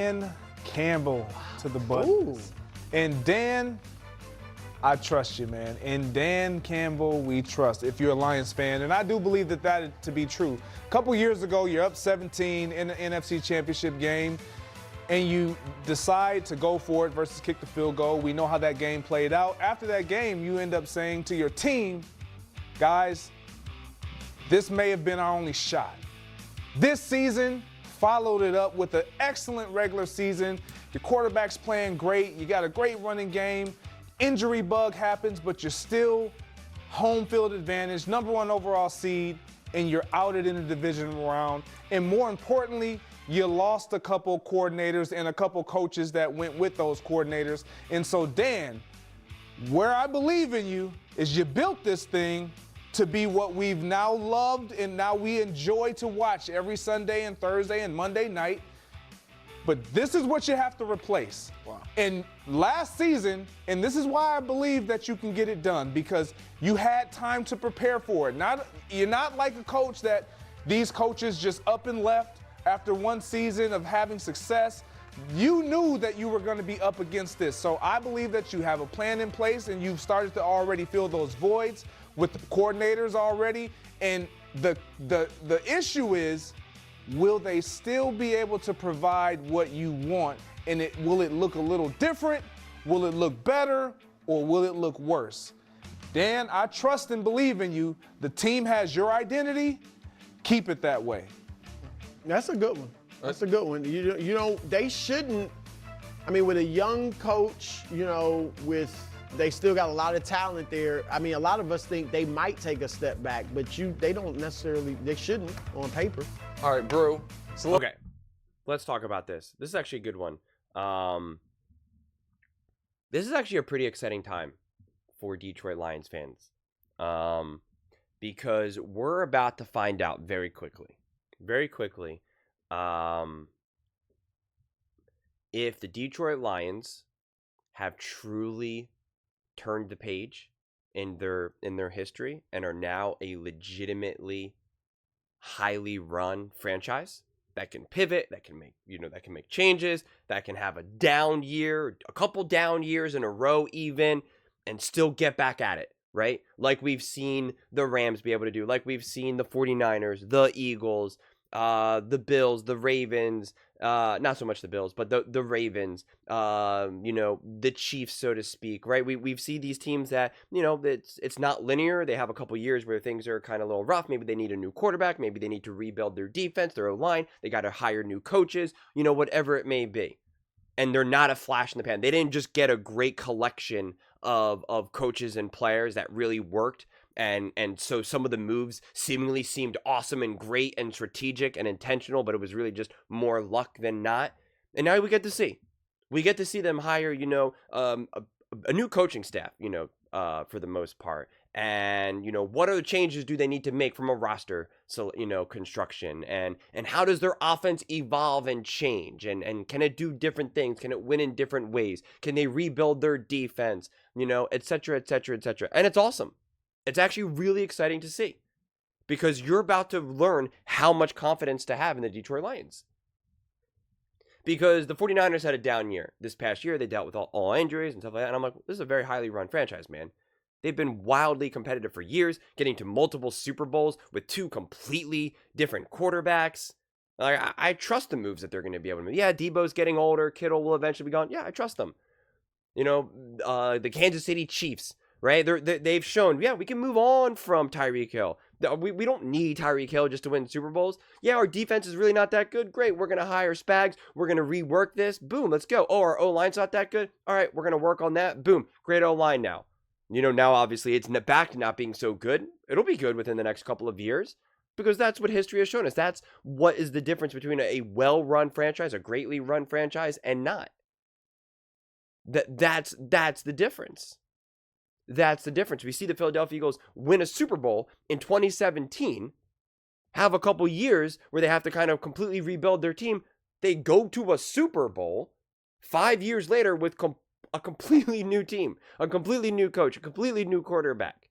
Dan Campbell to the Buttons. And Dan, I trust you, man. And Dan Campbell, we trust, if you're a Lions fan. And I do believe that to be true. A couple years ago, you're up 17 in the NFC Championship game, and you decide to go for it versus kick the field goal. We know how that game played out. After that game, you end up saying to your team, guys, this may have been our only shot. This season, followed it up with an excellent regular season. Your quarterback's playing great. You got a great running game. Injury bug happens, but you're still home field advantage, #1 overall seed, and you're outed in the divisional round. And more importantly, you lost a couple coordinators and a couple coaches that went with those coordinators. And so, Dan, where I believe in you is you built this thing to be what we've now loved and now we enjoy to watch every Sunday and Thursday and Monday night. But this is what you have to replace. Wow. And last season, and this is why I believe that you can get it done, because you had time to prepare for it. You're not like a coach that these coaches just up and left after one season of having success. You knew that you were going to be up against this. So I believe that you have a plan in place and you've started to already fill those voids with the coordinators already. And the issue is, will they still be able to provide what you want? And will it look a little different? Will it look better? Or will it look worse? Dan, I trust and believe in you. The team has your identity. Keep it that way. That's a good one. That's a good one. You know, they shouldn't. I mean, with a young coach, they still got a lot of talent there. I mean, a lot of us think they might take a step back, but they don't necessarily. They shouldn't on paper. All right, Brew. So okay, let's talk about this. This is actually a good one. This is actually a pretty exciting time for Detroit Lions fans, because we're about to find out very quickly, if the Detroit Lions have truly turned the page in their history and are now a legitimately highly run franchise that can pivot, that can make changes, that can have a down year, a couple down years in a row even, and still get back at it, right? Like we've seen the Rams be able to do, like we've seen the 49ers, the Eagles, the Bills, the Ravens, not so much the Bills, but the Ravens, the Chiefs, so to speak, right? We've seen these teams that, it's not linear. They have a couple years where things are kind of a little rough. Maybe they need a new quarterback. Maybe they need to rebuild their defense, their O-line. They got to hire new coaches, whatever it may be. And they're not a flash in the pan. They didn't just get a great collection of coaches and players that really worked. And so some of the moves seemingly seemed awesome and great and strategic and intentional, but it was really just more luck than not. And now we get to see them hire, a new coaching staff, for the most part. And, what other changes do they need to make from a roster, construction? And how does their offense evolve and change? And can it do different things? Can it win in different ways? Can they rebuild their defense? Et cetera, et cetera, et cetera. And it's awesome. It's actually really exciting to see, because you're about to learn how much confidence to have in the Detroit Lions. Because the 49ers had a down year this past year. They dealt with all injuries and stuff like that. And I'm like, this is a very highly run franchise, man. They've been wildly competitive for years, getting to multiple Super Bowls with two completely different quarterbacks. I trust the moves that they're going to be able to make. Yeah, Debo's getting older. Kittle will eventually be gone. Yeah, I trust them. The Kansas City Chiefs, right? They've shown, yeah, we can move on from Tyreek Hill. We don't need Tyreek Hill just to win Super Bowls. Yeah, our defense is really not that good. Great, we're going to hire Spags. We're going to rework this. Boom, let's go. Oh, our O-line's not that good. All right, we're going to work on that. Boom, great O-line now. Now obviously it's back to not being so good. It'll be good within the next couple of years, because that's what history has shown us. That's what is the difference between a well-run franchise, a greatly run franchise, and not. That's the difference. That's the difference. We see the Philadelphia Eagles win a Super Bowl in 2017, have a couple years where they have to kind of completely rebuild their team. They go to a Super Bowl 5 years later with a completely new team, a completely new coach, a completely new quarterback.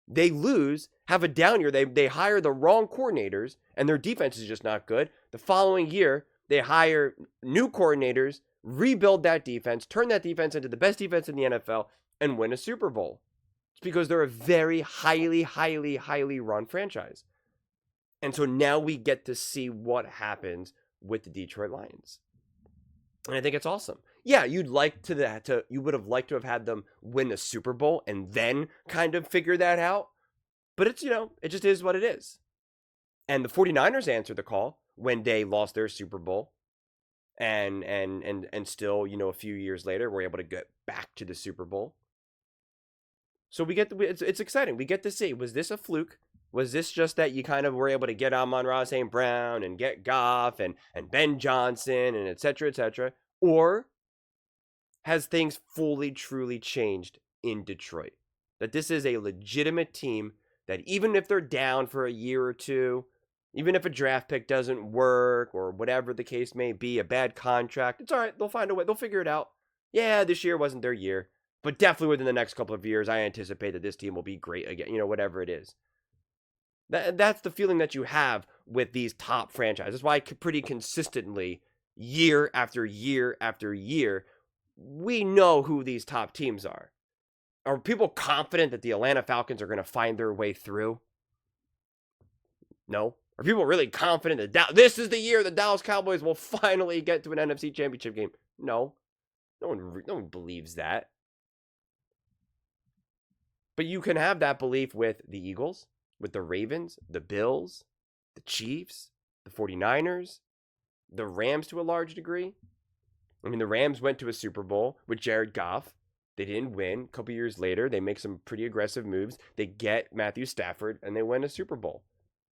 They lose, have a down year. They hire the wrong coordinators, and their defense is just not good. The following year, They hire new coordinators, rebuild that defense, turn that defense into the best defense in the NFL, and win a Super Bowl. It's because they're a very highly, highly, highly run franchise. And so now we get to see what happens with the Detroit Lions. And I think it's awesome. Yeah, you would have liked to have had them win the Super Bowl and then kind of figure that out. But it's, it just is what it is. And the 49ers answered the call when they lost their Super Bowl. And still, a few years later, we're able to get back to the Super Bowl. So it's exciting. We get to see, was this a fluke? Was this just that you kind of were able to get Amon-Ra St. Brown and get Goff and Ben Johnson and et cetera, or has things fully, truly changed in Detroit? That this is a legitimate team that even if they're down for a year or two, even if a draft pick doesn't work or whatever the case may be, a bad contract, it's all right. They'll find a way. They'll figure it out. Yeah, this year wasn't their year, but definitely within the next couple of years, I anticipate that this team will be great again, whatever it is. That's the feeling that you have with these top franchises. That's why pretty consistently, year after year after year, we know who these top teams are. Are people confident that the Atlanta Falcons are going to find their way through? No. Are people really confident that this is the year the Dallas Cowboys will finally get to an NFC Championship game? No. No one believes that. But you can have that belief with the Eagles, with the Ravens, the Bills, the Chiefs, the 49ers, the Rams to a large degree. I mean, the Rams went to a Super Bowl with Jared Goff. They didn't win. A couple years later, they make some pretty aggressive moves. They get Matthew Stafford, and they win a Super Bowl.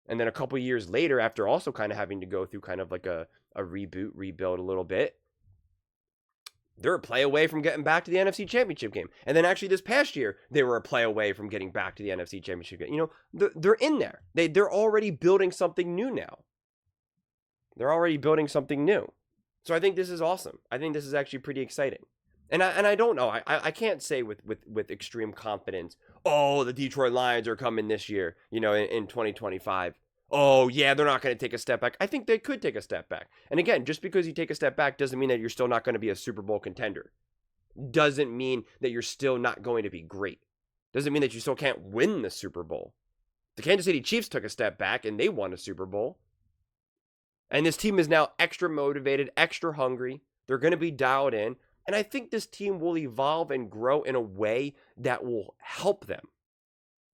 And then a couple years later, after also kind of having to go through kind of like a rebuild a little bit, they're a play away from getting back to the NFC Championship game. And then actually this past year, they were a play away from getting back to the NFC Championship game. They're in there. They're already building something new now. They're already building something new. So I think this is awesome. I think this is actually pretty exciting. And I don't know. I can't say with extreme confidence, oh, the Detroit Lions are coming this year, in 2025. Oh, yeah, they're not going to take a step back. I think they could take a step back. And again, just because you take a step back doesn't mean that you're still not going to be a Super Bowl contender. Doesn't mean that you're still not going to be great. Doesn't mean that you still can't win the Super Bowl. The Kansas City Chiefs took a step back and they won a Super Bowl. And this team is now extra motivated, extra hungry. They're going to be dialed in. And I think this team will evolve and grow in a way that will help them.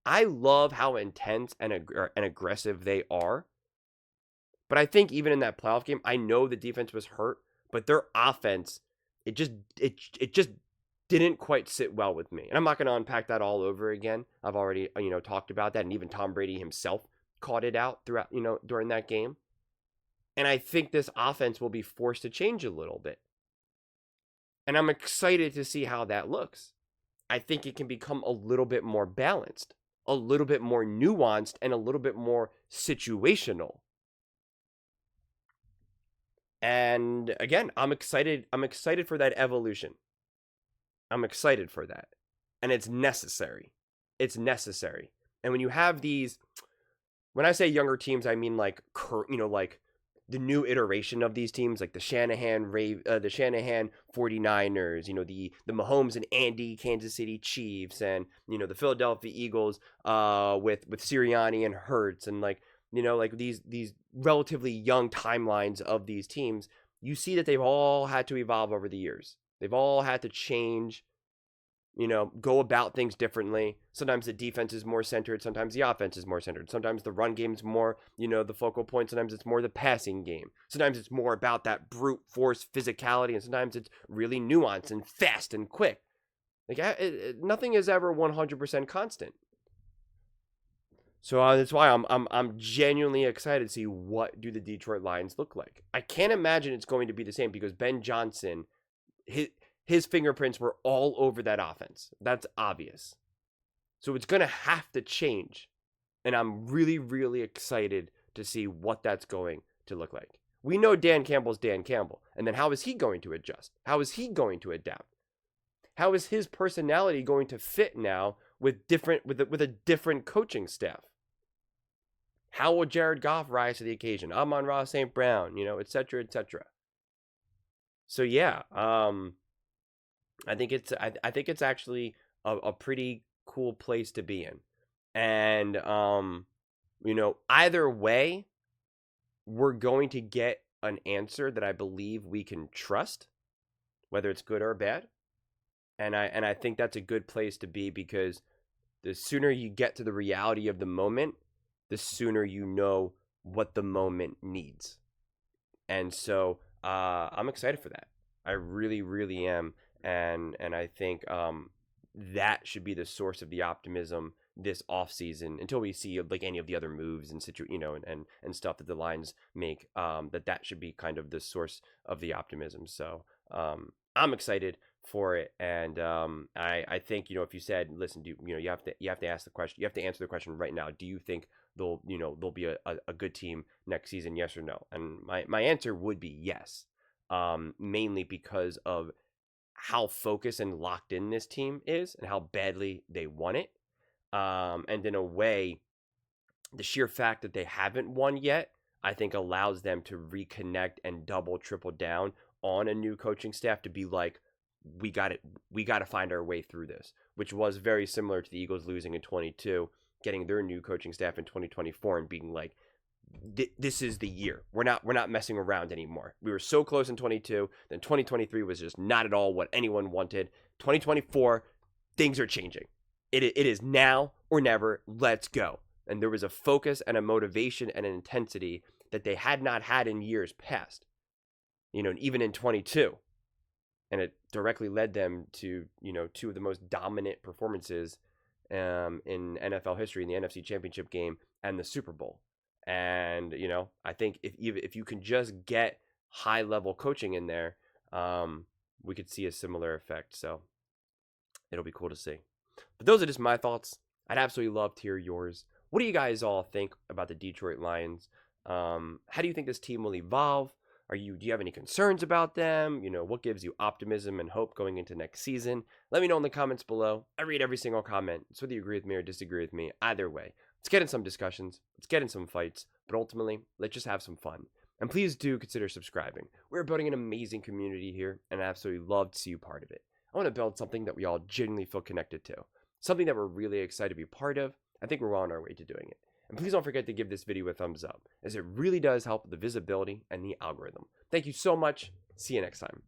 I love how intense and aggressive they are. But I think even in that playoff game, I know the defense was hurt, but their offense, it just didn't quite sit well with me. And I'm not going to unpack that all over again. I've already, talked about that, and even Tom Brady himself caught it out throughout, during that game. And I think this offense will be forced to change a little bit. And I'm excited to see how that looks. I think it can become a little bit more balanced, a little bit more nuanced, and a little bit more situational. And again, I'm excited. I'm excited for that evolution. I'm excited for that. And it's necessary. It's necessary. And when you have these, when I say younger teams, I mean like the new iteration of these teams, like the Shanahan 49ers, the Mahomes and Andy Kansas City Chiefs, and the Philadelphia Eagles with Sirianni and Hurts, and like these relatively young timelines of these teams. You see that they've all had to evolve over the years. They've all had to change, go about things differently. Sometimes the defense is more centered. Sometimes the offense is more centered. Sometimes the run game's more, the focal point. Sometimes it's more the passing game. Sometimes it's more about that brute force physicality. And sometimes it's really nuanced and fast and quick. Nothing is ever 100% constant. So that's why I'm genuinely excited to see what do the Detroit Lions look like. I can't imagine it's going to be the same because Ben Johnson, his fingerprints were all over that offense. That's obvious. So it's going to have to change. And I'm really, really excited to see what that's going to look like. We know Dan Campbell's Dan Campbell. And then how is he going to adjust? How is he going to adapt? How is his personality going to fit now with a different coaching staff? How will Jared Goff rise to the occasion? Amon-Ra St. Brown, et cetera, et cetera. So yeah, I think it's actually a pretty cool place to be in. And either way, we're going to get an answer that I believe we can trust, whether it's good or bad. And I think that's a good place to be, because the sooner you get to the reality of the moment, the sooner you know what the moment needs. And so I'm excited for that. I really, really am. And I think that should be the source of the optimism this offseason, until we see like any of the other moves and and stuff that the Lions make, that should be kind of the source of the optimism. So I'm excited for it. And I think, if you said, listen, you have to ask the question, you have to answer the question right now. Do you think they'll be a good team next season? Yes or no? And my answer would be yes, mainly because of how focused and locked in this team is and how badly they want it. And in a way, the sheer fact that they haven't won yet, I think allows them to reconnect and double, triple down on a new coaching staff to be like, we got to find our way through this, which was very similar to the Eagles losing in 22, getting their new coaching staff in 2024 and being like, this is the year. We're not messing around anymore. We were so close in 22, then 2023 was just not at all what anyone wanted. 2024, things are changing. It is now or never. Let's go. And there was a focus and a motivation and an intensity that they had not had in years past, even in 22. And it directly led them to, two of the most dominant performances in NFL history, in the NFC Championship game and the Super Bowl. And, I think if you can just get high-level coaching in there, we could see a similar effect. So it'll be cool to see. But those are just my thoughts. I'd absolutely love to hear yours. What do you guys all think about the Detroit Lions? How do you think this team will evolve? Do you have any concerns about them? What gives you optimism and hope going into next season? Let me know in the comments below. I read every single comment. So whether you agree with me or disagree with me, either way, let's get in some discussions. Let's get in some fights. But ultimately, let's just have some fun. And please do consider subscribing. We're building an amazing community here, and I absolutely love to see you part of it. I want to build something that we all genuinely feel connected to. Something that we're really excited to be part of. I think we're well on our way to doing it. And please don't forget to give this video a thumbs up, as it really does help with the visibility and the algorithm. Thank you so much. See you next time.